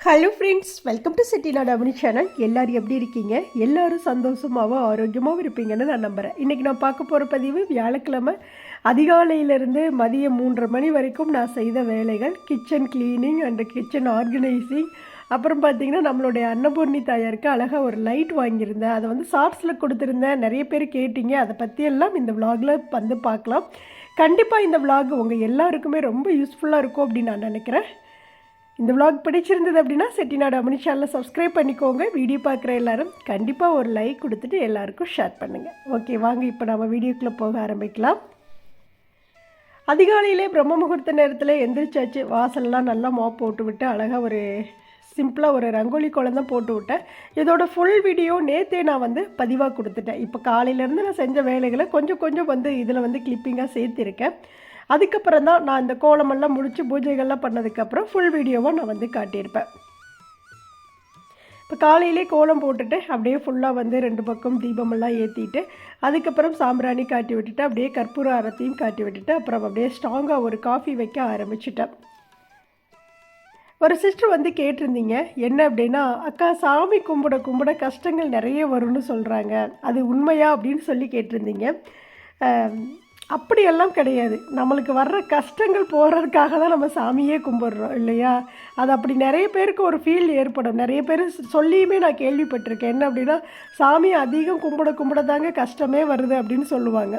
Hello friends, welcome to Chettinad அமனி channel. எல்லோரும் எப்படி இருக்கீங்க? எல்லோரும் சந்தோஷமாகவும் ஆரோக்கியமாகவும் இருப்பீங்கன்னு நான் நம்புகிறேன். இன்றைக்கி நான் பார்க்க போகிற பதிவு வியாழக்கிழமை அதிகாலையிலிருந்து மதியம் 3:30 மணி வரைக்கும் நான் செய்த வேலைகள், kitchen cleaning and kitchen organising. அப்புறம் பார்த்திங்கன்னா நம்மளுடைய அன்னபூர்ணி தாயாருக்கு அழகாக ஒரு லைட் வாங்கியிருந்தேன். அதை வந்து ஷார்ட்ஸில் கொடுத்துருந்தேன். நிறைய பேர் கேட்டிங்க. அதை பற்றியெல்லாம் இந்த விலாகில் வந்து பார்க்கலாம். கண்டிப்பாக இந்த விலாக் உங்கள் எல்லாருக்குமே ரொம்ப யூஸ்ஃபுல்லாக இருக்கும் அப்படின்னு நான் நினைக்கிறேன். இந்த விலாக் பிடிச்சிருந்தது அப்படின்னா செட்டிநாடு அமனி சேனலில் சப்ஸ்கிரைப் பண்ணிக்கோங்க. வீடியோ பார்க்குற எல்லோரும் கண்டிப்பாக ஒரு லைக் கொடுத்துட்டு எல்லாருக்கும் ஷேர் பண்ணுங்கள். ஓகே, வாங்க இப்போ நம்ம வீடியோக்குள்ளே போக ஆரம்பிக்கலாம். அதிகாலையிலே பிரம்ம முகூர்த்த நேரத்தில் எந்திரிச்சாச்சு. வாசல்லாம் நல்லா மாப் போட்டு விட்டு அழகாக ஒரு சிம்பிளாக ஒரு ரங்கோலி கோலம் தான் போட்டு விட்டேன். இதோட ஃபுல் வீடியோ நேற்றே நான் வந்து பதிவாக கொடுத்துட்டேன். இப்போ காலையிலேருந்து நான் செஞ்ச வேலைகளை கொஞ்சம் கொஞ்சம் வந்து இதில் வந்து கிளிப்பிங்காக சேர்த்திருக்கேன். அதுக்கப்புறம் தான் நான் இந்த கோலமெல்லாம் முடித்து பூஜைகள்லாம் பண்ணதுக்கப்புறம் ஃபுல் வீடியோவாக நான் வந்து காட்டியிருப்பேன். இப்போ காலையிலே கோலம் போட்டுட்டு அப்படியே ஃபுல்லாக வந்து 2 பக்கம் தீபமெல்லாம் ஏற்றிட்டு அதுக்கப்புறம் சாம்பிராணி காட்டி விட்டுட்டு அப்படியே கற்பூர ஆரத்தையும் காட்டி விட்டுட்டு அப்புறம் அப்படியே ஸ்ட்ராங்காக ஒரு காஃபி வைக்க ஆரம்பிச்சிட்டேன். ஒரு சிஸ்டர் வந்து கேட்டிருந்தீங்க, என்ன அப்படின்னா, அக்கா சாமி கும்பிட கும்பிட கஷ்டங்கள் நிறைய வரும்னு சொல்கிறாங்க, அது உண்மையா அப்படின்னு சொல்லி கேட்டிருந்தீங்க. அப்படியெல்லாம் கிடையாது. நம்மளுக்கு வர்ற கஷ்டங்கள் போகிறதுக்காக தான் நம்ம சாமியே கும்பிட்றோம் இல்லையா? அது அப்படி நிறைய பேருக்கு ஒரு ஃபீல் ஏற்படும். நிறைய பேர் சொல்லியுமே நான் கேள்விப்பட்டிருக்கேன். என்ன அப்படின்னா, சாமி அதிகம் கும்பிட கும்பிட தாங்க கஷ்டமே வருது அப்படின்னு சொல்லுவாங்க.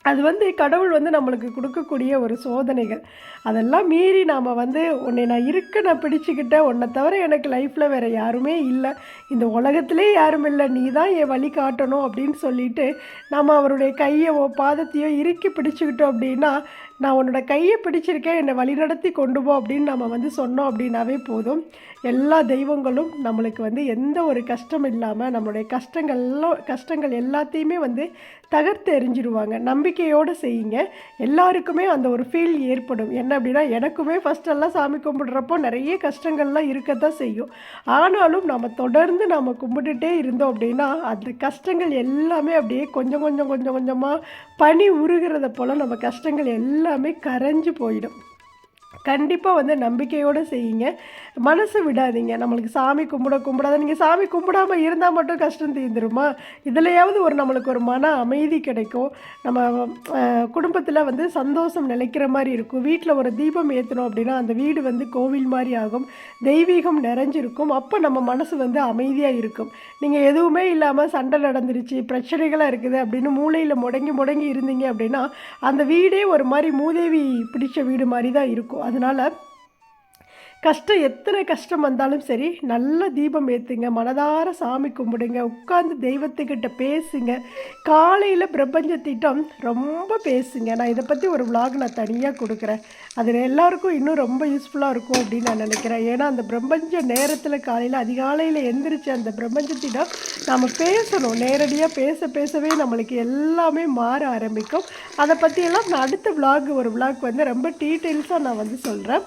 அது வந்து கடவுள் வந்து நம்மளுக்கு கொடுக்கக்கூடிய ஒரு சோதனைகள். அதெல்லாம் மீறி நாம் வந்து உன்னை நான் நான் பிடிச்சிக்கிட்டேன், உன்னை தவிர எனக்கு லைஃப்பில் வேறு யாருமே இல்லை, இந்த உலகத்திலே யாரும் இல்லை, நீ தான் என் வழி காட்டணும் அப்படின்னு சொல்லிட்டு நம்ம அவருடைய கையவோ பாதத்தையோ இறுக்கி பிடிச்சிக்கிட்டோம் அப்படின்னா, நான் உன்னோட கையை பிடிச்சிருக்கேன், என்னை வழிநடத்தி கொண்டு போ அப்படின்னு நம்ம வந்து சொன்னோம் அப்படின்னாவே போதும். எல்லா தெய்வங்களும் நம்மளுக்கு வந்து எந்த ஒரு கஷ்டம் இல்லாமல் நம்மளுடைய கஷ்டங்கள் எல்லாத்தையுமே வந்து தகர்த்து எறிஞ்சிடுவாங்க. நம்பிக்கையோடு செய்யுங்க. எல்லாருக்குமே அந்த ஒரு ஃபீல் ஏற்படும். என்ன அப்படின்னா, எனக்குமே ஃபஸ்ட்டெல்லாம் சாமி கும்பிடுறப்போ நிறைய கஷ்டங்கள்லாம் இருக்கத்தான் செய்யும். ஆனாலும் நம்ம தொடர்ந்து நம்ம கும்பிட்டுட்டே இருந்தோம் அப்படின்னா அந்த கஷ்டங்கள் எல்லாமே அப்படியே கொஞ்சம் கொஞ்சம் கொஞ்சம் கொஞ்சமாக பனி உருகிறத போல் நம்ம கஷ்டங்கள் எல்லாமே கரைஞ்சு போயிடும். கண்டிப்பாக வந்து நம்பிக்கையோடு செய்யுங்க. மனசை விடாதீங்க. நம்மளுக்கு சாமி கும்பிடாத நீங்கள் சாமி கும்பிடாமல் இருந்தால் மட்டும் கஷ்டம் தீர்ந்துருமா? இதுலையாவது நம்மளுக்கு ஒரு மன அமைதி கிடைக்கும். நம்ம குடும்பத்தில் வந்து சந்தோஷம் நிலைக்கிற மாதிரி இருக்கும். வீட்டில் ஒரு தீபம் ஏற்றணும் அப்படின்னா அந்த வீடு வந்து கோவில் மாதிரி ஆகும், தெய்வீகம் நிறைஞ்சிருக்கும். அப்போ நம்ம மனசு வந்து அமைதியாக இருக்கும். நீங்கள் எதுவுமே இல்லாமல் சண்டை நடந்துருச்சு, பிரச்சனைகளாக இருக்குது அப்படின்னு மூளையில் முடங்கி இருந்தீங்க அப்படின்னா அந்த வீடே ஒரு மாதிரி மூதேவி பிடிச்ச வீடு மாதிரி தான் இருக்கும். அதனால் எத்தனை கஷ்டம் வந்தாலும் சரி, நல்ல தீபம் ஏற்றுங்க, மனதார சாமி கும்பிடுங்க, உட்காந்து தெய்வத்துக்கிட்ட பேசுங்க. காலையில் பிரபஞ்சத்திட்டம் ரொம்ப பேசுங்க. நான் இதை பற்றி ஒரு விலாக் நான் தனியாக கொடுக்குறேன். அது எல்லாருக்கும் இன்னும் ரொம்ப யூஸ்ஃபுல்லாக இருக்கும் அப்படின்னு நான் நினைக்கிறேன். ஏன்னா அந்த பிரபஞ்ச நேரத்தில் காலையில் அதிகாலையில் எந்திரிச்சு அந்த பிரபஞ்சத்திடம் நம்ம பேசணும். நேரடியாக பேசவே நம்மளுக்கு எல்லாமே மாற ஆரம்பிக்கும். அதை பற்றியெல்லாம் நான் அடுத்த ஒரு விலாக் வந்து ரொம்ப டீட்டெயில்ஸாக நான் வந்து சொல்கிறேன்.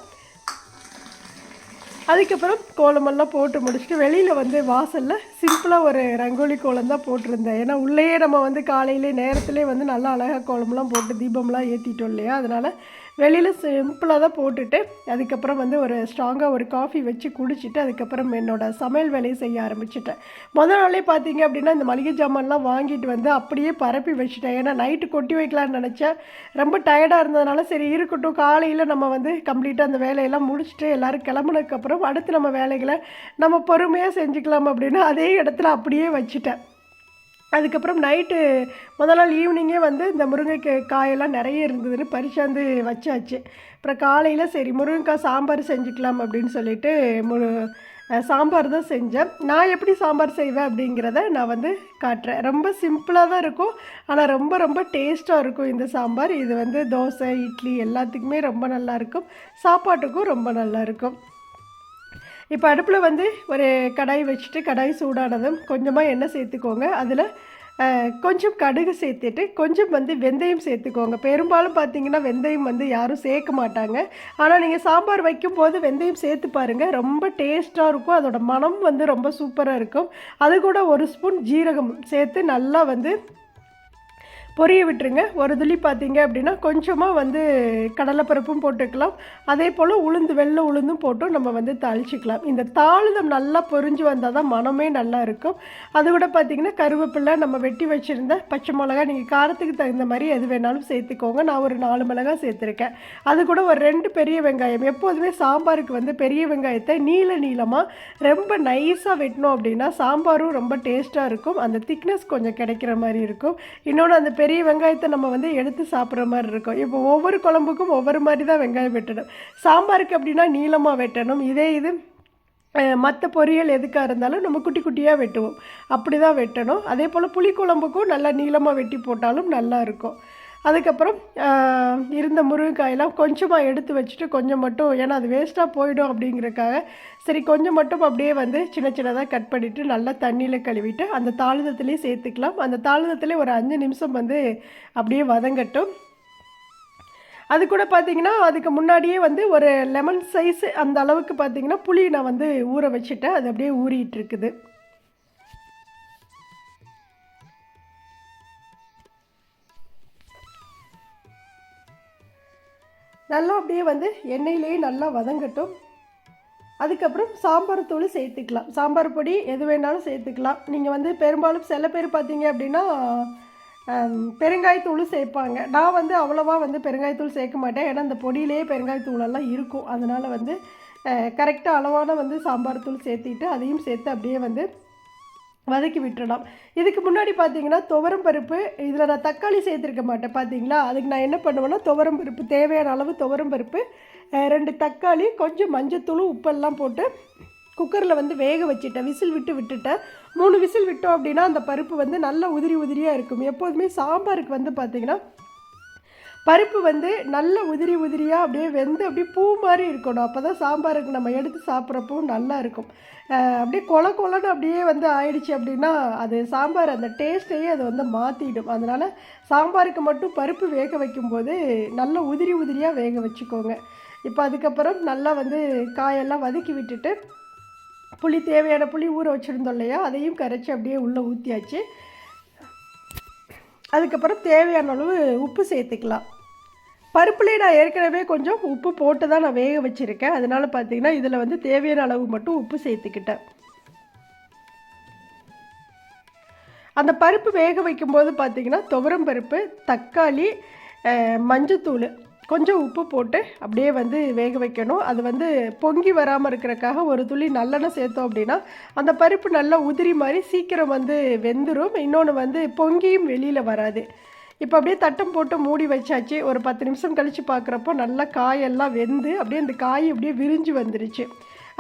அதுக்கப்புறம் கோலமெல்லாம் போட்டு முடிச்சுட்டு வெளியில் வந்து வாசலில் சிம்பிளாக ஒரு ரங்கோலி கோலம் தான் போட்டிருந்தேன். ஏன்னா உள்ளேயே நம்ம வந்து காலையிலே நேரத்துலேயே வந்து நல்லா அழகாக கோலமெல்லாம் போட்டு தீபம்லாம் ஏற்றிட்டோம் இல்லையா? அதனால் வெளியில் சிம்பிளாக தான் போட்டுட்டு அதுக்கப்புறம் வந்து ஒரு ஸ்ட்ராங்காக ஒரு காஃபி வச்சு குடிச்சிட்டு அதுக்கப்புறம் என்னோடய சமையல் வேலையை செய்ய ஆரம்பிச்சிட்டேன். முதல் நாளே பார்த்தீங்க அப்படின்னா இந்த மளிகை ஜாமான்லாம் வாங்கிட்டு வந்து அப்படியே பரப்பி வச்சுட்டேன். ஏன்னா நைட்டு கொட்டி வைக்கலான்னு நினச்சேன். ரொம்ப டயர்டாக இருந்ததுனால சரி இருக்கட்டும், காலையில் நம்ம வந்து கம்ப்ளீட்டாக அந்த வேலையெல்லாம் முடிச்சுட்டு எல்லோரும் கிளம்புனதுக்கப்புறம் அடுத்து நம்ம வேலைகளை நம்ம பொறுமையாக செஞ்சுக்கலாம் அப்படின்னு அதே இடத்துல அப்படியே வச்சுட்டேன். அதுக்கப்புறம் நைட்டு முதல் நாள் ஈவினிங்கே வந்து இந்த காயெல்லாம் நிறைய இருந்ததுன்னு பறிச்சாந்து வச்சாச்சு. அப்புறம் காலையில் சரி முருங்கைக்காய் சாம்பார் செஞ்சுக்கலாம் அப்படின்னு சொல்லிட்டு சாம்பார் தான் செஞ்சேன். நான் எப்படி சாம்பார் செய்வேன் அப்படிங்கிறத நான் வந்து காட்டுறேன். ரொம்ப சிம்பிளாக தான் இருக்கும், ஆனால் ரொம்ப ரொம்ப டேஸ்ட்டாக இருக்கும் இந்த சாம்பார். இது வந்து தோசை, இட்லி எல்லாத்துக்குமே ரொம்ப நல்லாயிருக்கும், சாப்பாட்டுக்கும் ரொம்ப நல்லாயிருக்கும். இப்போ அடுப்பில் வந்து ஒரு கடாய் வச்சுட்டு கடாய் சூடானதும் கொஞ்சமாக எண்ணெய் சேர்த்துக்கோங்க. அதில் கொஞ்சம் கடுகு சேர்த்துட்டு கொஞ்சம் வந்து வெந்தயம் சேர்த்துக்கோங்க. பெரும்பாலும் பார்த்திங்கன்னா வெந்தயம் வந்து யாரும் சேர்க்க மாட்டாங்க. ஆனால் நீங்கள் சாம்பார் வைக்கும்போது வெந்தயம் சேர்த்து பாருங்கள், ரொம்ப டேஸ்ட்டாக இருக்கும். அதோட மனம் வந்து ரொம்ப சூப்பராக இருக்கும். அது கூட ஒரு ஸ்பூன் ஜீரகம் சேர்த்து நல்லா வந்து பொரிய விட்டுருங்க. ஒரு துளி பார்த்தீங்க அப்படின்னா கொஞ்சமாக வந்து கடலைப்பருப்பும் போட்டுக்கலாம். அதே போல் வெள்ளை உளுந்தும் போட்டும் நம்ம வந்து தாளிச்சிக்கலாம். இந்த தாளிதம் நல்லா பொரிஞ்சு வந்தால் தான் மனமே நல்லா இருக்கும். அது கூட பார்த்திங்கன்னா கருவேப்பிலை, நம்ம வெட்டி வச்சுருந்த பச்சை மிளகா, நீங்கள் காரத்துக்கு தகுந்த மாதிரி எது வேணாலும் சேர்த்துக்கோங்க. நான் ஒரு 4 மிளகாய் சேர்த்துருக்கேன். அது கூட ஒரு 2 பெரிய வெங்காயம். எப்போதுமே சாம்பாருக்கு வந்து பெரிய வெங்காயத்தை நீளமாக ரொம்ப நைஸாக வெட்டினோம் அப்படின்னா சாம்பாரும் ரொம்ப டேஸ்ட்டாக இருக்கும். அந்த திக்னஸ் கொஞ்சம் கிடைக்கிற மாதிரி இருக்கும். இன்னொன்று, அந்த பெரிய வெங்காயத்தை நம்ம வந்து எடுத்து சாப்பிட்ற மாதிரி இருக்கும். இப்போ ஒவ்வொரு குழம்புக்கும் ஒவ்வொரு மாதிரி தான் வெங்காயம் வெட்டணும். சாம்பாருக்கு அப்படின்னா நீளமாக வெட்டணும். இது மற்ற பொரியல் எதுக்காக இருந்தாலும் நம்ம குட்டி குட்டியாக வெட்டுவோம். அப்படி தான் வெட்டணும். அதே போல் புளிக்குழம்புக்கும் நல்லா நீளமாக வெட்டி போட்டாலும் நல்லாயிருக்கும். அதுக்கப்புறம் இருந்த முருங்கைக்காயெல்லாம் கொஞ்சமாக எடுத்து வச்சுட்டு கொஞ்சம் மட்டும், ஏன்னா அது வேஸ்ட்டாக போயிடும் அப்படிங்கிறக்காக சரி கொஞ்சம் மட்டும் அப்படியே வந்து சின்ன சின்னதாக கட் பண்ணிவிட்டு நல்லா தண்ணியில் கழுவிட்டு அந்த தாளிதத்துலேயே சேர்த்துக்கலாம். அந்த தாளிதத்துலேயே ஒரு 5 நிமிஷம் வந்து அப்படியே வதங்கட்டும். அது கூட பார்த்திங்கன்னா அதுக்கு முன்னாடியே வந்து ஒரு லெமன் சைஸ் அந்த அளவுக்கு பார்த்திங்கன்னா புளி நான் வந்து ஊற வச்சுட்டேன். அது அப்படியே ஊறிட்டு இருக்குது. நல்லா அப்படியே வந்து எண்ணெயிலேயே நல்லா வதங்கட்டும். அதுக்கப்புறம் சாம்பார் தூள் சேர்த்துக்கலாம். சாம்பார் பொடி எது வேணாலும் சேர்த்துக்கலாம். நீங்கள் வந்து பெரும்பாலும் சில பேர் பார்த்தீங்க அப்படின்னா பெருங்காயத்தூள் சேர்ப்பாங்க. நான் வந்து அவ்வளோவா வந்து பெருங்காயத்தூள் சேர்க்க மாட்டேன். ஏன்னா அந்த பொடியிலேயே பெருங்காயத்தூளெல்லாம் இருக்கும். அதனால் வந்து கரெக்டாக அளவான வந்து சாம்பார் தூள் சேர்த்திட்டு அதையும் சேர்த்து அப்படியே வந்து வதக்கி விட்டுடலாம். இதுக்கு முன்னாடி பார்த்தீங்கன்னா துவரம் பருப்பு, இதில் நான் தக்காளி சேர்த்துருக்க மாட்டேன் பார்த்தீங்களா. அதுக்கு நான் என்ன பண்ணுவேன்னா துவரம் பருப்பு, தேவையான அளவு துவரம் பருப்பு, 2 தக்காளி, கொஞ்சம் மஞ்சத்தூள், உப்பெல்லாம் போட்டு குக்கரில் வந்து வேக வச்சுட்டேன். விசில் விட்டுட்டேன். 3 விசில் விட்டோம் அப்படின்னா அந்த பருப்பு வந்து நல்லா உதிரியாக இருக்கும். எப்போதுமே சாம்பாருக்கு வந்து பார்த்திங்கன்னா பருப்பு வந்து நல்ல உதிரியாக அப்படியே வெந்து அப்படியே பூ மாதிரி இருக்கணும். அப்போ தான் சாம்பாருக்கு நம்ம எடுத்து சாப்பிட்றப்போ நல்லா இருக்கும். அப்படியே கொலன்னு அப்படியே வந்து ஆயிடுச்சு அப்படின்னா அது சாம்பார் அந்த டேஸ்ட்டையே அது வந்து மாற்றிடும். அதனால் சாம்பாருக்கு மட்டும் பருப்பு வேக வைக்கும்போது நல்லா உதிரியாக வேக வச்சுக்கோங்க. இப்போ அதுக்கப்புறம் நல்லா வந்து காயெல்லாம் வதக்கி விட்டுட்டு தேவையான புளி ஊற வச்சுருந்தோம் இல்லையா, அதையும் கரைச்சி அப்படியே உள்ளே ஊற்றியாச்சு. அதுக்கப்புறம் தேவையான அளவு உப்பு சேர்த்துக்கலாம். பருப்புலேயே நான் ஏற்கனவே கொஞ்சம் உப்பு போட்டு தான் நான் வேக வச்சுருக்கேன். அதனால் பார்த்திங்கன்னா இதில் வந்து தேவையான அளவு மட்டும் உப்பு சேர்த்துக்கிட்டேன். அந்த பருப்பு வேக வைக்கும்போது பார்த்திங்கன்னா துவரம் பருப்பு, தக்காளி, மஞ்சத்தூள், கொஞ்சம் உப்பு போட்டு அப்படியே வந்து வேக வைக்கணும். அது வந்து பொங்கி வராமல் இருக்கிறக்காக ஒரு துளி நல்லெண்ணெய் சேர்த்தோம் அப்படின்னா அந்த பருப்பு நல்லா உதிரி மாதிரி சீக்கிரம் வந்து வெந்துடும். இன்னொன்று வந்து பொங்கியும் வெளியில் வராது. இப்போ அப்படியே தட்டம் போட்டு மூடி வச்சாச்சு. ஒரு 10 நிமிஷம் கழித்து பார்க்குறப்போ நல்லா காயெல்லாம் வெந்து அப்படியே அந்த காய் அப்படியே விரிஞ்சு வந்துருச்சு.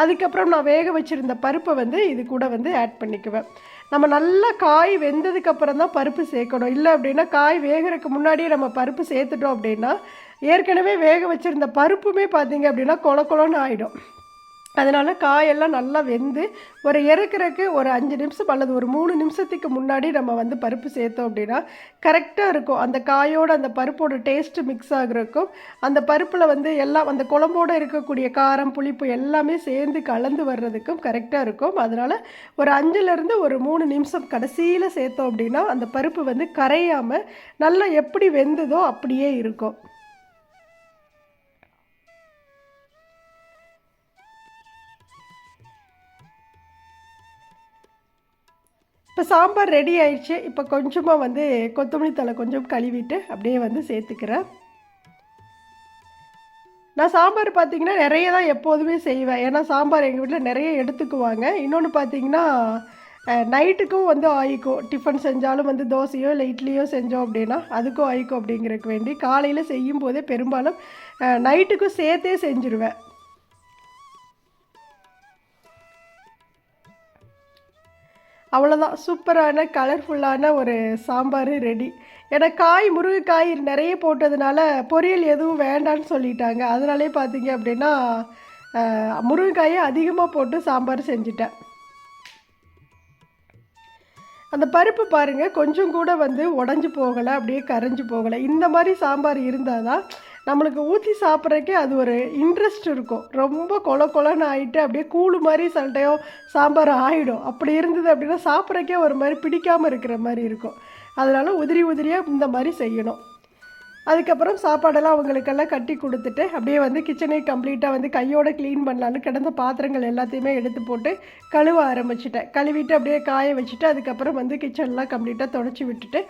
அதுக்கப்புறம் நான் வேக வச்சுருந்த பருப்பை வந்து இது கூட வந்து ஆட் பண்ணிக்குவேன். நம்ம நல்லா காய் வெந்ததுக்கப்புறம் தான் பருப்பு சேர்க்கணும். இல்லை அப்படின்னா காய் வேகிறதுக்கு முன்னாடியே நம்ம பருப்பு சேர்த்துட்டோம் அப்படின்னா ஏற்கனவே வேக வச்சுருந்த பருப்புமே பார்த்திங்க அப்படின்னா கொலன்னு ஆகிடும். அதனால் காயெல்லாம் நல்லா வெந்து ஒரு இறக்குறக்கு ஒரு 5 நிமிஷம் அல்லது ஒரு 3 நிமிஷத்துக்கு முன்னாடி நம்ம வந்து பருப்பு சேர்த்தோம் அப்படின்னா கரெக்டாக இருக்கும். அந்த காயோட அந்த பருப்போட டேஸ்ட்டு மிக்ஸ் ஆகுறக்கும் அந்த பருப்பில் வந்து எல்லாம் அந்த குழம்போடு இருக்கக்கூடிய காரம், புளிப்பு எல்லாமே சேர்ந்து கலந்து வர்றதுக்கும் கரெக்டாக இருக்கும். அதனால் ஒரு 5லேருந்து ஒரு 3 நிமிஷம் கடைசியில் சேர்த்தோம் அப்படின்னா அந்த பருப்பு வந்து கரையாமல் நல்லா எப்படி வெந்ததோ அப்படியே இருக்கும். இப்போ சாம்பார் ரெடி ஆயிடுச்சு. இப்போ கொஞ்சமாக வந்து கொத்தமல்லி தழை கொஞ்சம் கழுவிட்டு அப்படியே வந்து சேர்த்துக்கிறேன். நான் சாம்பார் பார்த்திங்கன்னா நிறைய தான் எப்போதுமே செய்வேன். ஏன்னா சாம்பார் எங்கள் வீட்டில் நிறைய எடுத்துக்குவாங்க. இன்னொன்று பார்த்திங்கன்னா நைட்டுக்கும் வந்து ஆயிக்கும். டிஃபன் செஞ்சாலும் வந்து தோசையோ இல்லை இட்லியோ செஞ்சோம் அப்படின்னா அதுக்கும் ஆயிக்கும் அப்படிங்கிறதுக்கு வேண்டி காலையில் செய்யும் போதே பெரும்பாலும் நைட்டுக்கும் சேர்த்தே செஞ்சுருவேன். அவ்வளோதான், சூப்பரான கலர்ஃபுல்லான ஒரு சாம்பார் ரெடி. ஏன்னா முருங்கைக்காய் நிறைய போட்டதுனால பொரியல் எதுவும் வேண்டான்னு சொல்லிட்டாங்க. அதனாலே பார்த்தீங்க அப்படின்னா முருங்கைக்காயை அதிகமாக போட்டு சாம்பார் செஞ்சுட்டேன். அந்த பருப்பு பாருங்கள் கொஞ்சம் கூட வந்து உடஞ்சி போகலை, அப்படியே கரைஞ்சி போகலை. இந்த மாதிரி சாம்பார் இருந்தால் தான் நம்மளுக்கு ஊற்றி சாப்பிட்றக்கே அது ஒரு இன்ட்ரெஸ்ட் இருக்கும். ரொம்ப கொலன்னு ஆகிட்டு அப்படியே கூழு மாதிரி சில டைம் சாம்பார் ஆகிடும். அப்படி இருந்தது அப்படின்னா சாப்பிட்றக்கே ஒரு மாதிரி பிடிக்காமல் இருக்கிற மாதிரி இருக்கும். அதனால் உதிரி உதிரியாக இந்த மாதிரி செய்யணும். அதுக்கப்புறம் சாப்பாடெல்லாம் அவங்களுக்கெல்லாம் கட்டி கொடுத்துட்டு அப்படியே வந்து கிச்சனை கம்ப்ளீட்டாக வந்து கையோடு க்ளீன் பண்ணலான்னு கிடந்த பாத்திரங்கள் எல்லாத்தையுமே எடுத்து போட்டு கழுவ ஆரம்பிச்சிட்டேன். கழுவிட்டு அப்படியே காய வச்சுட்டு அதுக்கப்புறம் வந்து கிச்சன்லாம் கம்ப்ளீட்டாக தொடச்சி விட்டுட்டு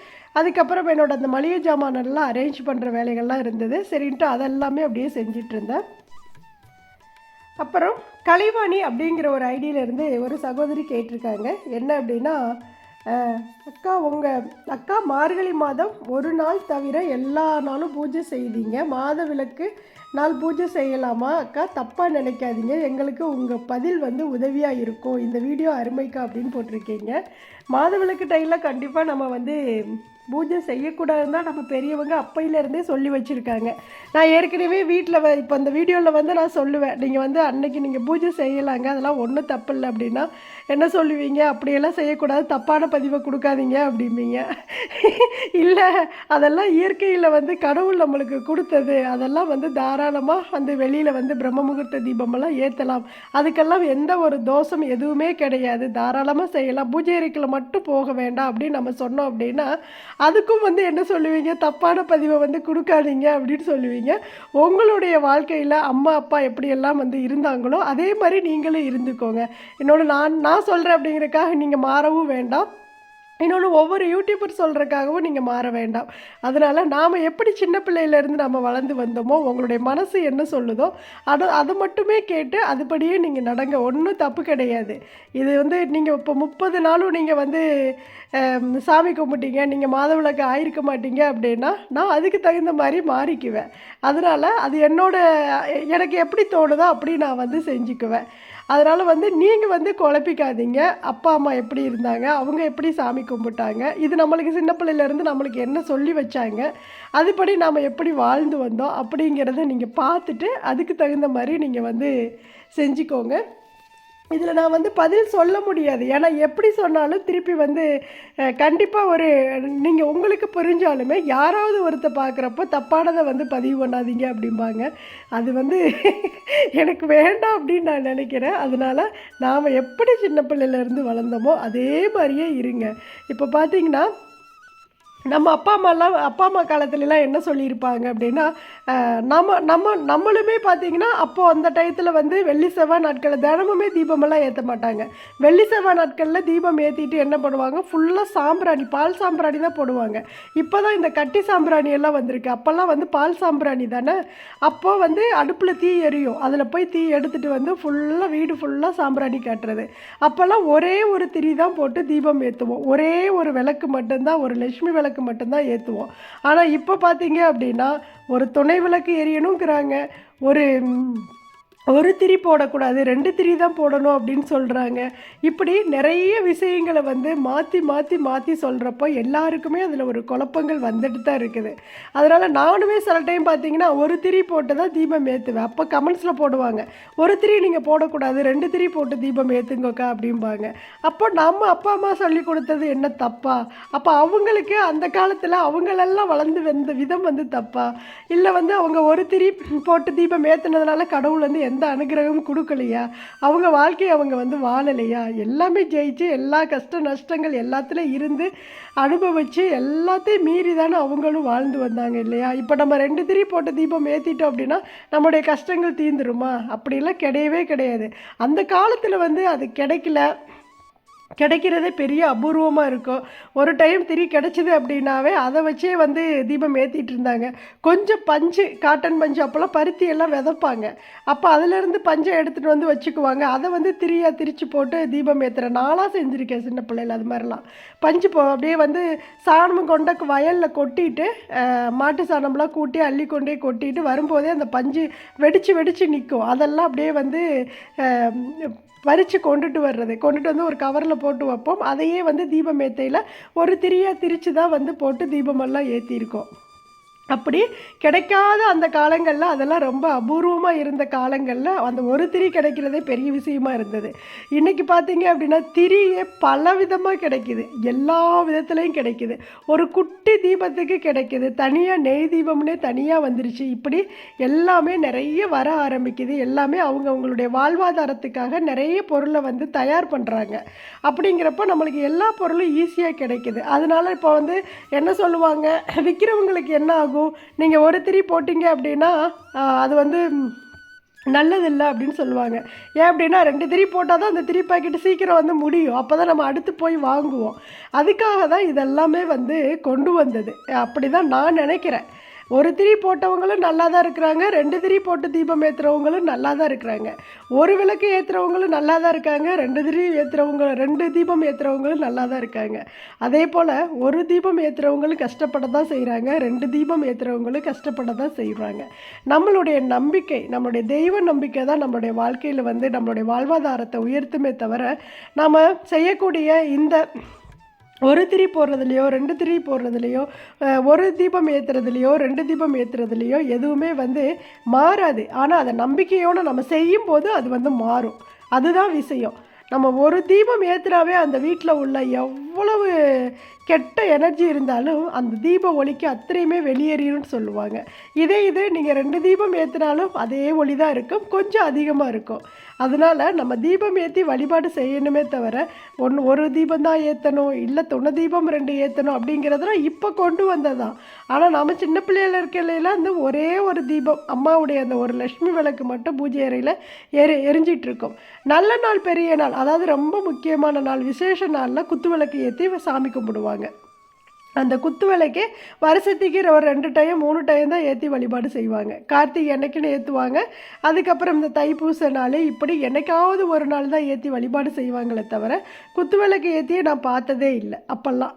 அதுக்கப்புறம் என்னோடய அந்த மளிகை ஜாமானெல்லாம் அரேஞ்ச் பண்ணுற வேலைகள்லாம் இருந்தது. சரின்ட்டு அதெல்லாமே அப்படியே செஞ்சிட்டு இருந்தேன். அப்புறம் கலைவாணி அப்படிங்கிற ஒரு ஐடியிலேருந்து ஒரு சகோதரி கேட்டிருக்காங்க. என்ன அப்படின்னா, அக்கா உங்கள் அக்கா மார்கழி மாதம் ஒரு நாள் தவிர எல்லா நாளும் பூஜை செய்வீங்க, மாத விளக்கு நாள் பூஜை செய்யலாமா அக்கா? தப்பாக நினைக்காதீங்க, எங்களுக்கு உங்கள் பதில் வந்து உதவியாக இருக்கும், இந்த வீடியோ அருமைக்கா அப்படின்னு போட்டிருக்கீங்க. மாத விளக்கு டைமில் கண்டிப்பாக நம்ம வந்து பூஜை செய்யக்கூடாதுன்னு தான் நம்ம பெரியவங்க அப்பையிலேருந்தே சொல்லி வச்சுருக்காங்க. நான் ஏற்கனவே வீட்டில் இப்போ அந்த வீடியோவில் வந்து நான் சொல்லுவேன், நீங்கள் வந்து அன்னைக்கு நீங்கள் பூஜை செய்யலாங்க, அதெல்லாம் ஒன்றும் தப்பு இல்லை அப்படின்னா என்ன சொல்லுவீங்க, அப்படியெல்லாம் செய்யக்கூடாது, தப்பான பதிவை கொடுக்காதீங்க அப்படிம்பீங்க. இல்லை, அதெல்லாம் இயற்கையில் வந்து கடவுள் நம்மளுக்கு கொடுத்தது, அதெல்லாம் வந்து தாராளமாக வந்து வெளியில் வந்து பிரம்ம முகூர்த்த தீபமெல்லாம் ஏற்றலாம், அதுக்கெல்லாம் எந்த ஒரு தோஷம் எதுவுமே கிடையாது, தாராளமாக செய்யலாம், பூஜை அறைக்குள்ள மட்டும் போக வேண்டாம் அப்படின்னு நம்ம சொன்னோம் அப்படின்னா அதுக்கும் வந்து என்ன சொல்லுவீங்க, தப்பான பதிவை வந்து கொடுக்காதீங்க அப்படின்னு சொல்லுவீங்க. உங்களுடைய வாழ்க்கையில் அம்மா அப்பா எப்படியெல்லாம் வந்து இருந்தாங்களோ அதே மாதிரி நீங்களும் இருந்துக்கோங்க. இன்னொன்று நான் சொல்கிறேன் அப்படிங்கிறக்காக நீங்கள் மாறவும் வேண்டாம், இன்னொன்று ஒவ்வொரு யூடியூபர் சொல்கிறக்காகவும் நீங்கள் மாற வேண்டாம். அதனால் நாம் எப்படி சின்ன பிள்ளையிலேருந்து நம்ம வளர்ந்து வந்தோமோ உங்களுடைய மனசு என்ன சொல்லுதோ அதை மட்டுமே கேட்டு அதுபடியே நீங்கள் நடங்க, ஒன்றும் தப்பு கிடையாது. இது வந்து நீங்கள் இப்போ 30 நாளும் நீங்கள் வந்து சாமி கும்பிட்டீங்க, நீங்கள் மாதவிளக்கு ஆயிருக்க மாட்டீங்க அப்படின்னா நான் அதுக்கு தகுந்த மாதிரி மாறிக்குவேன். அதனால் அது எனக்கு எப்படி தோணுதோ அப்படி நான் வந்து செஞ்சுக்குவேன். அதனால் வந்து நீங்கள் வந்து குழப்பிக்காதீங்க, அப்பா அம்மா எப்படி இருந்தாங்க, அவங்க எப்படி சாமி கும்பிட்டாங்க, இது நம்மளுக்கு சின்ன பிள்ளையிலேருந்து நம்மளுக்கு என்ன சொல்லி வச்சாங்க, அதுபடி நாம் எப்படி வாழ்ந்து வந்தோம் அப்படிங்கிறத நீங்கள் பார்த்துட்டு அதுக்கு தகுந்த மாதிரி நீங்கள் வந்து செஞ்சுக்கோங்க. இதில் நான் வந்து பதில் சொல்ல முடியாது, ஏன்னா எப்படி சொன்னாலும் திருப்பி வந்து கண்டிப்பாக நீங்கள் உங்களுக்கு புரிஞ்சாலுமே யாராவது ஒருத்தர் பார்க்குறப்போ தப்பானதை வந்து பதிவு பண்ணாதீங்க அப்படிம்பாங்க. அது வந்து எனக்கு வேண்டாம் அப்படின்னு நான் நினைக்கிறேன். அதனால் நாம் எப்படி சின்ன பிள்ளையிலேருந்து வளர்ந்தோமோ அதே மாதிரியே இருங்க. இப்போ பார்த்தீங்கன்னா நம்ம அப்பா அம்மா காலத்துலலாம் என்ன சொல்லியிருப்பாங்க அப்படின்னா, நம்மளுமே பார்த்திங்கன்னா அப்போது அந்த டயத்தில் வந்து வெள்ளி செவ்வாய் நாட்களில் தினமுமே தீபமெல்லாம் ஏற்ற மாட்டாங்க. வெள்ளி செவ்வாய் நாட்களில் தீபம் ஏற்றிட்டு என்ன பண்ணுவாங்க, ஃபுல்லாக சாம்பிராணி, பால் சாம்பிராணி தான் போடுவாங்க. இப்போ தான் இந்த கட்டி சாம்பிராணி எல்லாம் வந்திருக்கு. அப்போல்லாம் வந்து பால் சாம்பிராணி தானே. அப்போது வந்து அடுப்பில் தீ எரியும், அதில் போய் தீ எடுத்துகிட்டு வந்து ஃபுல்லாக வீடு ஃபுல்லாக சாம்பிராணி காட்டுறது. அப்போல்லாம் ஒரே ஒரு திரி தான் போட்டு தீபம் ஏற்றுவோம், ஒரே ஒரு விளக்கு மட்டும்தான், ஒரு லட்சுமி விளக்கு மட்டும்தான் ஏற்றுவோம். ஆனால் இப்போ பார்த்தீங்க அப்படின்னா ஒரு துணை விளக்கு எரியணுங்கிறாங்க, ஒரு திரி போடக்கூடாது, 2 திரி தான் போடணும் அப்படின்னு சொல்கிறாங்க. இப்படி நிறைய விஷயங்களை வந்து மாற்றி சொல்கிறப்போ எல்லாருக்குமே அதில் ஒரு குழப்பங்கள் வந்துட்டு தான் இருக்குது. அதனால் நானுமே சில டைம் பார்த்தீங்கன்னா ஒரு திரி போட்டு தான் தீபம் ஏற்றுவேன். அப்போ கமெண்ட்ஸில் போடுவாங்க, ஒரு திரி நீங்கள் போடக்கூடாது, 2 திரி போட்டு தீபம் ஏற்றுங்கக்கா அப்படிம்பாங்க. அப்போ நம்ம அப்பா அம்மா சொல்லி கொடுத்தது என்ன தப்பா? அப்போ அவங்களுக்கு அந்த காலத்தில் அவங்களெல்லாம் வளர்ந்து வந்த விதம் வந்து தப்பா? இல்லை வந்து அவங்க ஒரு திரி போட்டு தீபம் ஏற்றுனதுனால கடவுள் வந்து எந்த அனுகிரகமும் கொடுக்கலையா? அவங்க வாழ்க்கையை அவங்க வந்து வாழலையா? எல்லாமே ஜெயிச்சு எல்லா கஷ்ட நஷ்டங்கள் எல்லாத்துலேயும் இருந்து அனுபவித்து எல்லாத்தையும் மீறி தானே அவங்களும் வாழ்ந்து வந்தாங்க இல்லையா? இப்போ நம்ம 2 திரி போட்டு தீபம் ஏற்றிட்டோம் அப்படின்னா நம்முடைய கஷ்டங்கள் தீர்ந்துருமா? அப்படிலாம் கிடையவே கிடையாது. அந்த காலத்தில் வந்து அது கிடைக்கிறதே பெரிய அபூர்வமாக இருக்கும். ஒரு டைம் திரி கிடச்சிது அப்படின்னாவே அதை வச்சே வந்து தீபம் ஏற்றிட்டு இருந்தாங்க. கொஞ்சம் பஞ்சு, காட்டன் பஞ்சு, அப்போல்லாம் பருத்தி எல்லாம் விதைப்பாங்க, அப்போ அதிலேருந்து பஞ்சை எடுத்துகிட்டு வந்து வச்சுக்குவாங்க, அதை வந்து திரியாக திரித்து போட்டு தீபம் ஏற்றுறேன். நானாக செஞ்சுருக்கேன் சின்ன பிள்ளையில். அது மாதிரிலாம் பஞ்சு அப்படியே வந்து சாணம் கொண்ட வயலில் கொட்டிட்டு மாட்டு சாணம்லாம் கூட்டி அள்ளி கொண்டே கொட்டிட்டு வரும்போதே அந்த பஞ்சு வெடித்து நிற்கும். அதெல்லாம் அப்படியே வந்து பறித்து கொண்டுட்டு வந்து ஒரு கவரில் போட்டு வைப்போம். அதையே வந்து தீபம் ஏற்றையில் ஒரு திரியாக திரித்து தான் வந்து போட்டு தீபமெல்லாம் ஏற்றிருக்கோம். அப்படி கிடைக்காத அந்த காலங்களில் அதெல்லாம் ரொம்ப அபூர்வமாக இருந்த காலங்களில் அந்த ஒரு திரி கிடைக்கிறதே பெரிய விஷயமா இருந்தது. இன்றைக்கி பார்த்தீங்க அப்படின்னா திரியே பல விதமாக கிடைக்கிது, எல்லா விதத்துலேயும் கிடைக்கிது. ஒரு குட்டி தீபத்துக்கு கிடைக்கிது, தனியாக நெய் தீபம்னே தனியாக வந்துருச்சு. இப்படி எல்லாமே நிறைய வர ஆரம்பிக்குது. எல்லாமே அவங்களுடைய வாழ்வாதாரத்துக்காக நிறைய பொருளை வந்து தயார் பண்ணுறாங்க. அப்படிங்கிறப்ப நம்மளுக்கு எல்லா பொருளும் ஈஸியாக கிடைக்கிது. அதனால் இப்போ வந்து என்ன சொல்லுவாங்க, விற்கிறவங்களுக்கு என்ன ஆகும், நீங்கள் ஒரு திரி போட்டிங்க அப்படின்னா அது வந்து நல்லதில்லை அப்படின்னு சொல்லுவாங்க. ஏன் அப்படின்னா 2 திரி போட்டால் தான் அந்த திரி பாக்கெட்டு சீக்கிரம் வந்து முடியும். அப்போ தான் நம்ம அடுத்து போய் வாங்குவோம். அதுக்காக தான் இதெல்லாமே வந்து கொண்டு வந்தது. அப்படி தான் நான் நினைக்கிறேன். ஒரு திரி போட்டவங்களும் நல்லா தான் இருக்கிறாங்க, 2 திரி போட்டு தீபம் ஏற்றுறவங்களும் நல்லா தான் இருக்கிறாங்க, ஒரு விளக்கு ஏற்றுறவங்களும் நல்லா தான் இருக்காங்க, 2 திரி ஏற்றுறவங்க 2 தீபம் ஏற்றுறவங்களும் நல்லா தான் இருக்காங்க. அதே போல் ஒரு தீபம் ஏற்றுறவங்களும் கஷ்டப்பட தான் செய்கிறாங்க, 2 தீபம் ஏற்றுறவங்களும் கஷ்டப்பட தான் செய்கிறாங்க. நம்மளுடைய நம்பிக்கை, நம்மளுடைய தெய்வ நம்பிக்கை தான் நம்மளுடைய வாழ்க்கையில் வந்து நம்மளுடைய வாழ்வாதாரத்தை உயர்த்துமே தவிர, நாம் செய்யக்கூடிய இந்த ஒரு திரி போடுறதுலையோ 2 திரி போடுறதுலையோ ஒரு தீபம் ஏற்றுறதுலையோ 2 தீபம் ஏற்றுறதுலையோ எதுவுமே வந்து மாறாது. ஆனால் அதை நம்பிக்கையோடு நம்ம செய்யும்போது அது வந்து மாறும். அதுதான் விஷயம். நம்ம ஒரு தீபம் ஏற்றுனாவே அந்த வீட்டில் உள்ள எவ்வளவு கெட்ட எனர்ஜி இருந்தாலும் அந்த தீப ஒளிக்கு அத்தனையுமே வெளியேறிடும்னு சொல்லுவாங்க. இது நீங்கள் 2 தீபம் ஏற்றினாலும் அதே ஒளி தான் இருக்கும், கொஞ்சம் அதிகமாக இருக்கும். அதனால் நம்ம தீபம் ஏற்றி வழிபாடு செய்யணுமே தவிர ஒரு தீபம் தான் ஏற்றணும், இல்லை துணை தீபம் 2 ஏற்றணும் அப்படிங்கிறதெல்லாம் இப்போ கொண்டு வந்ததான். ஆனால் நம்ம சின்ன பிள்ளைகள் இருக்கையிலாம் வந்து ஒரே ஒரு தீபம், அம்மாவுடைய அந்த ஒரு லட்சுமி விளக்கு மட்டும் பூஜை அறையில் எரிஞ்சிட்ருக்கோம். நல்ல நாள், பெரிய நாள், அதாவது ரொம்ப முக்கியமான நாள், விசேஷ நாளில் குத்து விளக்கு ஏற்றி சாமி கும்பிடுவாங்க. அந்த குத்து விளக்கே வருஷத்துக்கு ஒரு 2 டைம் 3 டைம் தான் ஏற்றி வழிபாடு செய்வாங்க. கார்த்திகை அன்னைக்குன்னு ஏற்றுவாங்க, அதுக்கப்புறம் இந்த தைப்பூச நாள், இப்படி என்னைக்காவது ஒரு நாள் தான் ஏற்றி வழிபாடு செய்வாங்களே தவிர குத்து விளக்கு ஏற்றியே நான் பார்த்ததே இல்லை. அப்போல்லாம்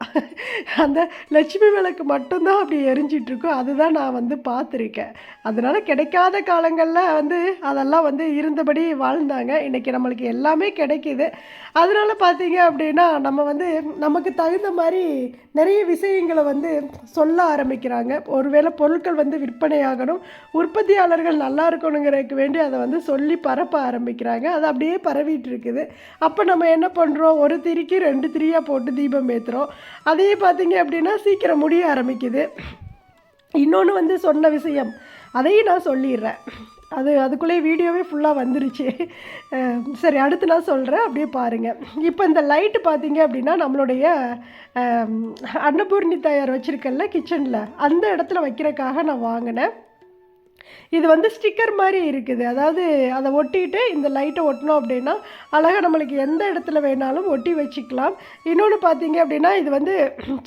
அந்த லட்சுமி விளக்கு மட்டும்தான் அப்படி எரிஞ்சிட்ருக்கும், அதுதான் நான் வந்து பார்த்துருக்கேன். அதனால் கிடைக்காத காலங்களில் வந்து அதெல்லாம் வந்து இருந்தபடி வாழ்ந்தாங்க. இன்றைக்கி நம்மளுக்கு எல்லாமே கிடைக்கிது. அதனால் பார்த்தீங்க அப்படின்னா நம்ம வந்து நமக்கு தகுந்த மாதிரி நிறைய விஷயங்களை வந்து சொல்ல ஆரம்பிக்கிறாங்க. ஒருவேளை பொருட்கள் வந்து விற்பனையாகணும், உற்பத்தியாளர்கள் நல்லா இருக்கணுங்கிறதுக்கு வேண்டி அதை வந்து சொல்லி பரப்ப ஆரம்பிக்கிறாங்க. அது அப்படியே பரவிட்டு இருக்குது. அப்போ நம்ம என்ன பண்ணுறோம், ஒரு திரிக்கு 2 திரியாக போட்டு தீபம் ஏற்றுறோம். அதையே பார்த்தீங்க அப்படின்னா சீக்கிரம் முடிய ஆரம்பிக்குது. இன்னொன்று வந்து சொன்ன விஷயம், அதையும் நான் சொல்லிடுறேன். அதுக்குள்ளேயே வீடியோவே ஃபுல்லாக வந்துருச்சு. சரி, அடுத்து நான் சொல்கிறேன், அப்படியே பாருங்கள். இப்போ இந்த லைட்டு பார்த்தீங்க அப்படின்னா நம்மளுடைய அன்னபூர்ணி தாயார் வச்சுருக்கல கிச்சனில், அந்த இடத்துல வைக்கிறதுக்காக நான் வாங்கினேன். இது வந்து ஸ்டிக்கர் மாதிரி இருக்குது. அதாவது அதை ஒட்டிட்டு இந்த லைட்டை ஒட்டினோம் அப்படின்னா அழகாக நம்மளுக்கு எந்த இடத்துல வேணாலும் ஒட்டி வச்சுக்கலாம். இன்னொன்று பார்த்தீங்க அப்படின்னா இது வந்து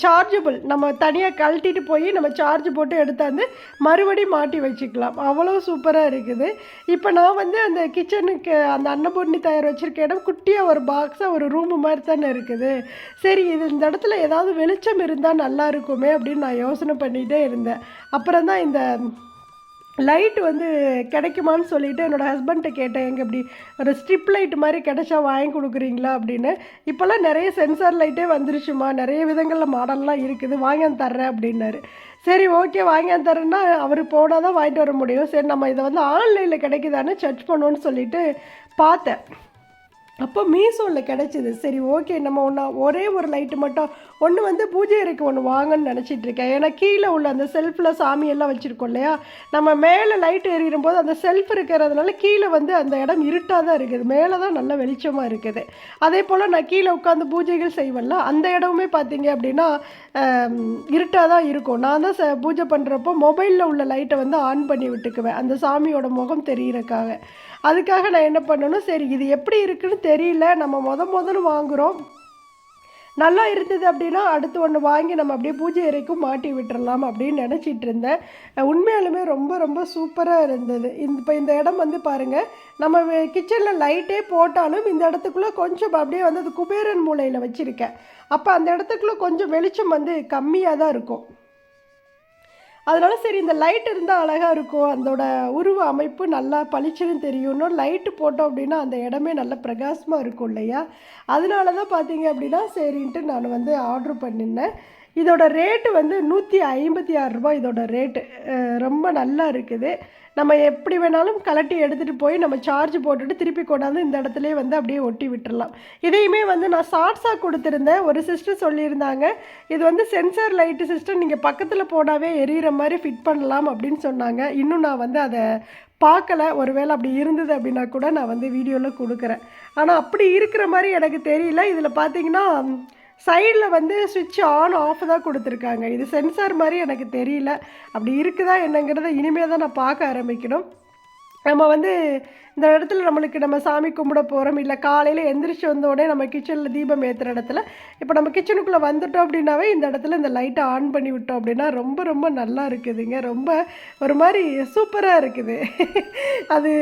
சார்ஜபிள், நம்ம தனியாக கழட்டிட்டு போய் நம்ம சார்ஜ் போட்டு எடுத்தாந்து மறுபடியும் மாட்டி வச்சுக்கலாம். அவ்வளோ சூப்பராக இருக்குது. இப்போ நான் வந்து அந்த கிச்சனுக்கு அந்த அன்னபூர்ணி தயார் வச்சுருக்க இடம் குட்டியாக ஒரு பாக்ஸாக ஒரு ரூமு மாதிரி தானே இருக்குது. சரி, இது இந்த இடத்துல ஏதாவது வெளிச்சம் இருந்தால் நல்லா இருக்குமே அப்படின்னு நான் யோசனை பண்ணிகிட்டே இருந்தேன். அப்புறம் தான் இந்த லைட்டு வந்து கிடைக்குமான்னு சொல்லிவிட்டு என்னோடய ஹஸ்பண்ட்டை கேட்டேன், எங்கே இப்படி ஒரு ஸ்ட்ரிப் லைட் மாதிரி கிடைச்சா வாங்கி கொடுக்குறீங்களா அப்படின்னு. இப்போல்லாம் நிறைய சென்சார் லைட்டே வந்துருச்சுமா, நிறைய விதங்களில் மாடல்லாம் இருக்குது, வாங்கி தர்றேன் அப்படின்னாரு. சரி, ஓகே, வாங்கி தரேன்னா அவர் போனால் தான் வாங்கிட்டு வர முடியும். சரி, நம்ம இதை வந்து ஆன்லைனில் கிடைக்குதானே சர்ச் பண்ணுவோன்னு சொல்லிட்டு பார்த்தேன். அப்போ மீஷோவில் கிடச்சிது. சரி, ஓகே, நம்ம ஒரே ஒரு லைட்டு மட்டும் ஒன்று வந்து பூஜை அறைக்கு ஒன்று வாங்கன்னு நினச்சிட்ருக்கேன். ஏன்னா கீழே உள்ள அந்த செல்ஃபில் சாமியெல்லாம் வச்சுருக்கோம் இல்லையா, நம்ம மேலே லைட்டு எறியும் போது அந்த செல்ஃப் இருக்கிறதுனால கீழே வந்து அந்த இடம் இருட்டாக தான் இருக்குது, மேலே தான் நல்ல வெளிச்சமாக இருக்குது. அதே போல் நான் கீழே உட்காந்து பூஜைகள் செய்வேன்ல, அந்த இடமுமே பார்த்தீங்க அப்படின்னா இருட்டாக தான் இருக்கும். நான் தான் பூஜை பண்ணுறப்போ மொபைலில் உள்ள லைட்டை வந்து ஆன் பண்ணி விட்டுக்குவேன், அந்த சாமியோட முகம் தெரிகிறக்காக. அதுக்காக நான் என்ன பண்ணணும், சரி இது எப்படி இருக்குன்னு தெரியல, நம்ம முதல்ல வாங்குகிறோம், நல்லா இருந்தது அப்படின்னா அடுத்து ஒன்று வாங்கி நம்ம அப்படியே பூஜை அறைக்கும் மாட்டி விட்டுறலாம் அப்படின்னு நினச்சிட்டு இருந்தேன். உண்மையாலுமே ரொம்ப ரொம்ப சூப்பராக இருந்தது. இப்போ இந்த இடம் வந்து பாருங்கள், நம்ம கிச்சனில் லைட்டே போட்டாலும் இந்த இடத்துக்குள்ளே கொஞ்சம் அப்படியே வந்து அது குபேரன் மூலையில் வச்சுருக்கேன். அப்போ அந்த இடத்துக்குள்ளே கொஞ்சம் வெளிச்சம் வந்து கம்மியாக தான் இருக்கும். அதனால் சரி, இந்த லைட் இருந்தால் அழகாக இருக்கும், அதோட உருவ அமைப்பு நல்லா பளிச்சுன்னு தெரியும். இன்னும் லைட்டு போட்டோம் அப்படின்னா அந்த இடமே நல்ல பிரகாசமாக இருக்கும் இல்லையா. அதனால தான் பார்த்தீங்க அப்படின்னா சரின்ட்டு நான் வந்து ஆர்டர் பண்ணியிருந்தேன். இதோட ரேட்டு வந்து ரூ. 156 இதோட ரேட்டு. ரொம்ப நல்லா இருக்குது. நம்ம எப்படி வேணாலும் கழட்டி எடுத்துகிட்டு போய் நம்ம சார்ஜ் போட்டுட்டு திருப்பி கொண்டாந்து இந்த இடத்துலேயே வந்து அப்படியே ஒட்டி விட்டுறலாம். இதையுமே வந்து நான் ஷார்ட்ஸாக கொடுத்துருந்தேன். ஒரு சிஸ்டர் சொல்லியிருந்தாங்க, இது வந்து சென்சார் லைட்டு சிஸ்டர், நீங்கள் பக்கத்தில் போனாவே எரியிற மாதிரி ஃபிட் பண்ணலாம் அப்படின்னு சொன்னாங்க. இன்னும் நான் வந்து அதை பார்க்கல. ஒருவேளை அப்படி இருந்தது அப்படின்னா கூட நான் வந்து வீடியோவில் கொடுக்குறேன். ஆனால் அப்படி இருக்கிற மாதிரி எனக்கு தெரியல. இதில் பார்த்தீங்கன்னா சைடில் வந்து சுவிட்ச் ஆன் ஆஃப் தான் கொடுத்துருக்காங்க. இது சென்சார் மாதிரி எனக்கு தெரியல. அப்படி இருக்குதா என்னங்கிறத இனிமேல் தான் நான் பார்க்க ஆரம்பிக்கணும். நம்ம வந்து இந்த இடத்துல நம்ம சாமி கும்பிட போகிறோம், இல்லை காலையில் எந்திரிச்சு வந்தோடனே நம்ம கிச்சனில் தீபம் ஏற்றுற இடத்துல இப்போ நம்ம கிச்சனுக்குள்ளே வந்துட்டோம் அப்படின்னாவே இந்த இடத்துல இந்த லைட்டை ஆன் பண்ணி விட்டோம் அப்படின்னா ரொம்ப ரொம்ப நல்லா இருக்குதுங்க. ரொம்ப ஒரு மாதிரி சூப்பராக இருக்குது. அது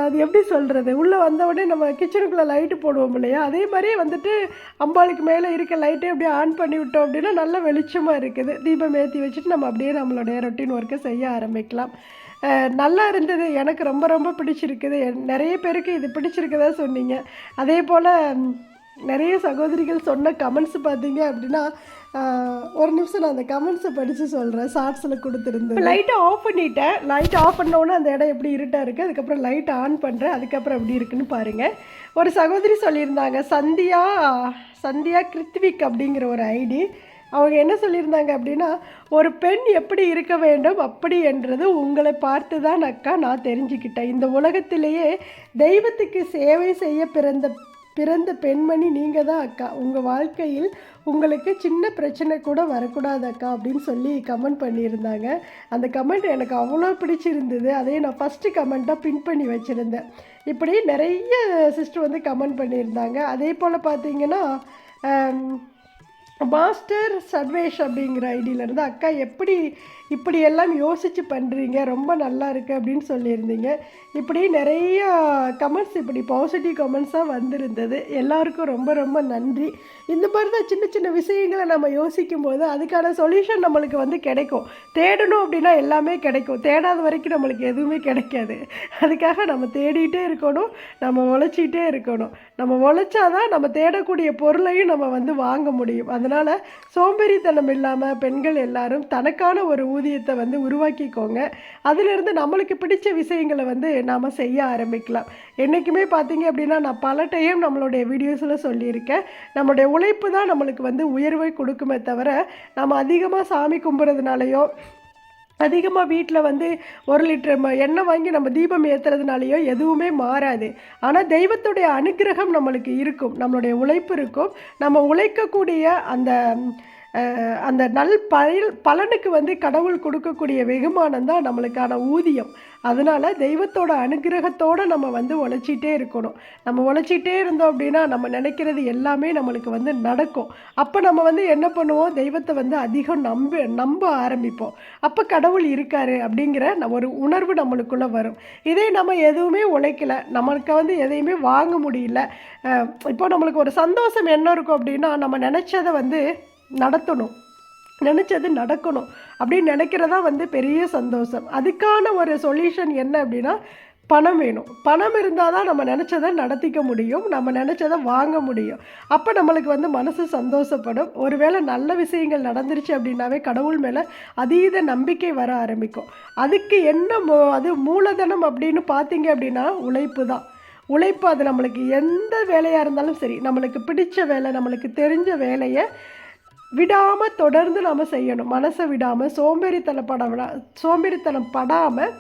அது எப்படி சொல்கிறது, உள்ளே வந்தவுடனே நம்ம கிச்சனுக்குள்ளே லைட்டு போடுவோம் இல்லையா, அதே மாதிரியே வந்துட்டு அம்பாளுக்கு மேலே இருக்க லைட்டே அப்படியே ஆன் பண்ணி விட்டோம் அப்படின்னா நல்ல வெளிச்சமாக இருக்குது. தீபம் ஏற்றி வச்சுட்டு நம்ம அப்படியே நம்மளுடைய ரொட்டீன் ஒர்க்கை செய்ய ஆரம்பிக்கலாம். நல்லா இருந்தது. எனக்கு ரொம்ப ரொம்ப பிடிச்சிருக்குது. நிறைய பேருக்கு இது பிடிச்சிருக்குதா சொன்னீங்க. அதே போல் நிறைய சகோதரிகள் சொன்ன கமெண்ட்ஸ் பார்த்தீங்க அப்படின்னா, ஒரு நிமிஷம் நான் அந்த கமெண்ட்ஸை படித்து சொல்கிறேன். ஷார்ட்ஸில் கொடுத்துருந்தேன். லைட்டை ஆஃப் பண்ணிட்டேன். லைட் ஆஃப் பண்ணோன்னே அந்த இடம் எப்படி இருட்டாக இருக்குது. அதுக்கப்புறம் லைட் ஆன் பண்ணுறேன். அதுக்கப்புறம் எப்படி இருக்குன்னு பாருங்கள். ஒரு சகோதரி சொல்லியிருந்தாங்க, சந்தியா கிருத்விக் அப்படிங்கிற ஒரு ஐடி. அவங்க என்ன சொல்லியிருந்தாங்க அப்படின்னா, ஒரு பெண் எப்படி இருக்க வேண்டும் அப்படி என்றது உங்களை பார்த்து தான் அக்கா நான் தெரிஞ்சுக்கிட்டேன். இந்த உலகத்திலேயே தெய்வத்துக்கு சேவை செய்ய பிறந்த பெண்மணி நீங்கள் தான் அக்கா. உங்கள் வாழ்க்கையில் உங்களுக்கு சின்ன பிரச்சனை கூட வரக்கூடாது அக்கா அப்படின்னு சொல்லி கமெண்ட் பண்ணியிருந்தாங்க. அந்த கமெண்ட் எனக்கு அவ்வளோ பிடிச்சிருந்தது. அதையே நான் ஃபஸ்ட்டு கமெண்ட்டாக பின் பண்ணி வச்சுருந்தேன். இப்படி நிறைய சிஸ்டர் வந்து கமெண்ட் பண்ணியிருந்தாங்க. அதே போல் பார்த்தீங்கன்னா மாஸ்டர் சர்வேஷ் அப்படிங்கிற ஐடியிலேருந்து, அக்கா இப்படியெல்லாம் யோசித்து பண்ணுறீங்க, ரொம்ப நல்லா இருக்குது அப்படின்னு சொல்லியிருந்தீங்க. இப்படி நிறைய கமெண்ட்ஸ், இப்படி பாசிட்டிவ் கமெண்ட்ஸாக வந்திருந்தது. எல்லாருக்கும் ரொம்ப ரொம்ப நன்றி. இந்த மாதிரி தான் சின்ன சின்ன விஷயங்களை நம்ம யோசிக்கும் போது அதுக்கான சொல்யூஷன் நம்மளுக்கு வந்து கிடைக்கும். தேடணும் அப்படின்னா எல்லாமே கிடைக்கும். தேடாத வரைக்கும் நம்மளுக்கு எதுவுமே கிடைக்காது. அதுக்காக நம்ம தேடிகிட்டே இருக்கணும், நம்ம உழைச்சிக்கிட்டே இருக்கணும். நம்ம உழைச்சாதான் நம்ம தேடக்கூடிய பொருளையும் நம்ம வந்து வாங்க முடியும். அதனால் சோம்பேறித்தனம் இல்லாமல் பெண்கள் எல்லாரும் தனக்கான ஒரு ஊதியத்தை வந்து உருவாக்கிக்கோங்க. அதிலிருந்து நம்மளுக்கு பிடிச்ச விஷயங்களை வந்து நாம் செய்ய ஆரம்பிக்கலாம். என்றைக்குமே பார்த்தீங்க அப்படின்னா, நான் பல டைம் நம்மளுடைய வீடியோஸில் சொல்லியிருக்கேன், நம்மளுடைய உழைப்பு தான் நம்மளுக்கு வந்து உயர்வை கொடுக்குமே தவிர, நம்ம அதிகமாக சாமி கும்பிட்றதுனாலையோ அதிகமாக வீட்டில் வந்து 1 லிட்டர் எண்ணெய் வாங்கி நம்ம தீபம் ஏற்றுறதுனாலையோ எதுவுமே மாறாது. ஆனால் தெய்வத்துடைய அனுக்கிரகம் நம்மளுக்கு இருக்கும், நம்மளுடைய உழைப்பு இருக்கும். நம்ம உழைக்கக்கூடிய அந்த பலனுக்கு வந்து கடவுள் கொடுக்கக்கூடிய வெகுமானம் தான் நம்மளுக்கான ஊதியம். அதனால் தெய்வத்தோட அனுகிரகத்தோடு நம்ம வந்து உழைச்சிட்டே இருக்கணும். நம்ம உழைச்சிட்டே இருந்தோம் அப்படின்னா நம்ம நினைக்கிறது எல்லாமே நம்மளுக்கு வந்து நடக்கும். அப்போ நம்ம வந்து என்ன பண்ணுவோம், தெய்வத்தை வந்து அதிகம் நம்ப ஆரம்பிப்போம். அப்போ கடவுள் இருக்காரு அப்படிங்கிற ஒரு உணர்வு நம்மளுக்குள்ளே வரும். இதே நம்ம எதுவுமே உழைக்கலை, நம்மளுக்கு வந்து எதையுமே வாங்க முடியல, இப்போ நம்மளுக்கு ஒரு சந்தோஷம் என்ன இருக்கும் அப்படின்னா, நம்ம நினச்சதை வந்து நினச்சது நடக்கணும் அப்படின்னு நினைக்கிறதா வந்து பெரிய சந்தோஷம். அதுக்கான ஒரு சொல்யூஷன் என்ன அப்படின்னா, பணம் வேணும். பணம் இருந்தால் தான் நம்ம நினச்சதை நடத்திக்க முடியும், நம்ம நினச்சதை வாங்க முடியும். அப்போ நம்மளுக்கு வந்து மனசு சந்தோஷப்படும். ஒருவேளை நல்ல விஷயங்கள் நடந்துருச்சு அப்படின்னாவே கடவுள் மேலே அதீத நம்பிக்கை வர ஆரம்பிக்கும். அதுக்கு என்ன அது மூலதனம் அப்படின்னு பார்த்தீங்க அப்படின்னா உழைப்பு தான். உழைப்பு, அது நம்மளுக்கு எந்த வேலையாக இருந்தாலும் சரி, நம்மளுக்கு பிடிச்ச வேலை, நம்மளுக்கு தெரிஞ்ச வேலையை விடாமல் தொடர்ந்து நம்ம செய்யணும். மனசை விடாமல் சோம்பேறித்தனம் படாமல்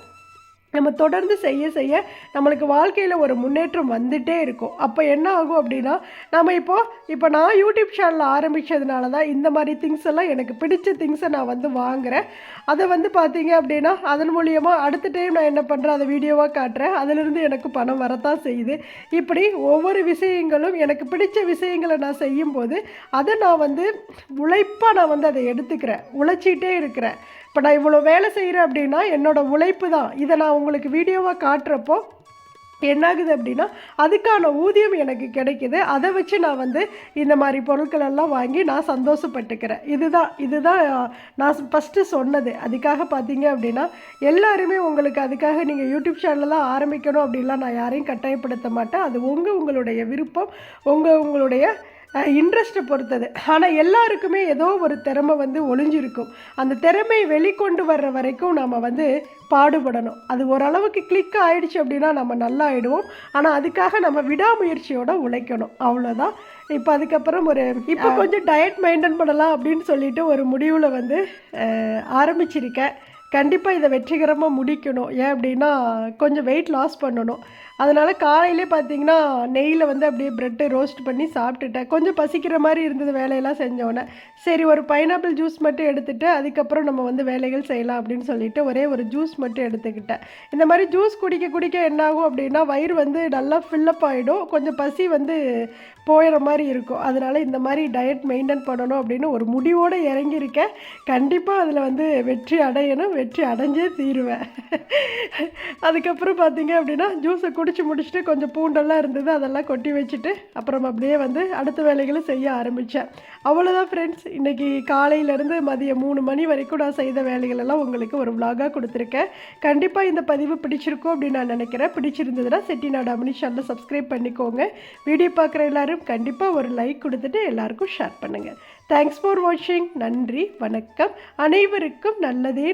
நம்ம தொடர்ந்து செய்ய நம்மளுக்கு வாழ்க்கையில் ஒரு முன்னேற்றம் வந்துகிட்டே இருக்கும். அப்போ என்ன ஆகும் அப்படின்னா, நம்ம இப்போ நான் யூடியூப் சேனல் ஆரம்பித்ததுனால தான் இந்த மாதிரி திங்ஸ் எல்லாம் எனக்கு பிடிச்ச திங்ஸை நான் வந்து வாங்குகிறேன். அதை வந்து பார்த்தீங்க அப்படின்னா அதன் மூலியமாக அடுத்த டைம் நான் என்ன பண்ணுறேன், அதை வீடியோவாக காட்டுறேன். அதிலிருந்து எனக்கு பணம் வரத்தான் செய்யுது. இப்படி ஒவ்வொரு விஷயங்களும் எனக்கு பிடிச்ச விஷயங்களை நான் செய்யும்போது அதை நான் வந்து உழைப்பாக நான் வந்து அதை எடுத்துக்கிறேன், உழைச்சிட்டே இருக்கிறேன். இப்போ நான் இவ்வளோ வேலை செய்கிறேன் அப்படின்னா என்னோடய உழைப்பு தான். இதை நான் உங்களுக்கு வீடியோவாக காட்டுறப்போ என்னாகுது அப்படின்னா அதுக்கான ஊதியம் எனக்கு கிடைக்கிது. அதை வச்சு நான் வந்து இந்த மாதிரி பொருட்கள் எல்லாம் வாங்கி நான் சந்தோஷப்பட்டுக்கிறேன். இதுதான் நான் ஃபஸ்ட்டு சொன்னது. அதுக்காக பார்த்தீங்க அப்படின்னா எல்லாருமே உங்களுக்கு அதுக்காக நீங்கள் யூடியூப் சேனலெலாம் ஆரம்பிக்கணும் அப்படின்லாம் நான் யாரையும் கட்டாயப்படுத்த மாட்டேன். அது உங்களுடைய விருப்பம், உங்களுடைய இன்ட்ரெஸ்ட்டை பொறுத்தது. ஆனால் எல்லாருக்குமே ஏதோ ஒரு திறமை வந்து ஒளிஞ்சிருக்கும். அந்த திறமையை வெளிக்கொண்டு வர்ற வரைக்கும் நம்ம வந்து பாடுபடணும். அது ஓரளவுக்கு கிளிக் ஆயிடுச்சு அப்படின்னா நம்ம நல்லா ஆயிடுவோம். ஆனால் அதுக்காக நம்ம விடாமுயற்சியோட உழைக்கணும். அவ்வளோதான். இப்போ அதுக்கப்புறம் இப்போ கொஞ்சம் டயட் மெயின்டைன் பண்ணலாம் அப்படின்னு சொல்லிட்டு ஒரு முடிவில் வந்து ஆரம்பிச்சிருக்கேன். கண்டிப்பாக இதை வெற்றிகரமாக முடிக்கணும். ஏன் அப்படின்னா கொஞ்சம் வெயிட் லாஸ் பண்ணணும். அதனால் காலையிலே பார்த்தீங்கன்னா நெய்யில் வந்து அப்படியே ப்ரெட்டு ரோஸ்ட் பண்ணி சாப்பிட்டுட்டேன். கொஞ்சம் பசிக்கிற மாதிரி இருந்தது வேலையெல்லாம் செஞ்சோன்னே. சரி ஒரு பைனாப்பிள் ஜூஸ் மட்டும் எடுத்துகிட்டு அதுக்கப்புறம் நம்ம வந்து வேலைகள் செய்யலாம் அப்படின்னு சொல்லிட்டு ஒரே ஒரு ஜூஸ் மட்டும் எடுத்துக்கிட்டேன். இந்த மாதிரி ஜூஸ் குடிக்க குடிக்க என்னாகும் அப்படின்னா வயிறு வந்து நல்லா ஃபில்லப் ஆகிடும். கொஞ்சம் பசி வந்து போயிடுற மாதிரி இருக்கும். அதனால் இந்த மாதிரி டயட் மெயின்டைன் பண்ணணும் அப்படின்னு ஒரு முடிவோடு இறங்கியிருக்கேன். கண்டிப்பாக அதில் வந்து வெற்றி அடையணும். வெற்றி அடைஞ்சே தீருவேன். அதுக்கப்புறம் பார்த்தீங்க அப்படின்னா ஜூஸை குடிச்சு முடிச்சுட்டு கொஞ்சம் பூண்டெல்லாம் இருந்தது அதெல்லாம் கொட்டி வச்சுட்டு அப்புறம் அப்படியே வந்து அடுத்த வேலைகளும் செய்ய ஆரம்பித்தேன். அவ்வளோதான் ஃப்ரெண்ட்ஸ். இன்றைக்கி காலையிலேருந்து மதியம் 3 மணி வரைக்கும் நான் செய்த வேலைகளெல்லாம் உங்களுக்கு ஒரு விலாகாக கொடுத்துருக்கேன். கண்டிப்பாக இந்த பதிவு பிடிச்சிருக்கும் அப்படின்னு நான் நினைக்கிறேன். பிடிச்சிருந்ததுன்னா செட்டிநாடு அமினி சேனலை சப்ஸ்கிரைப் பண்ணிக்கோங்க. வீடியோ பார்க்குற எல்லாரும் கண்டிப்பாக ஒரு லைக் கொடுத்துட்டு எல்லாருக்கும் ஷேர் பண்ணுங்கள். தேங்க்ஸ் ஃபார் வாட்சிங். நன்றி, வணக்கம். அனைவருக்கும் நல்லதே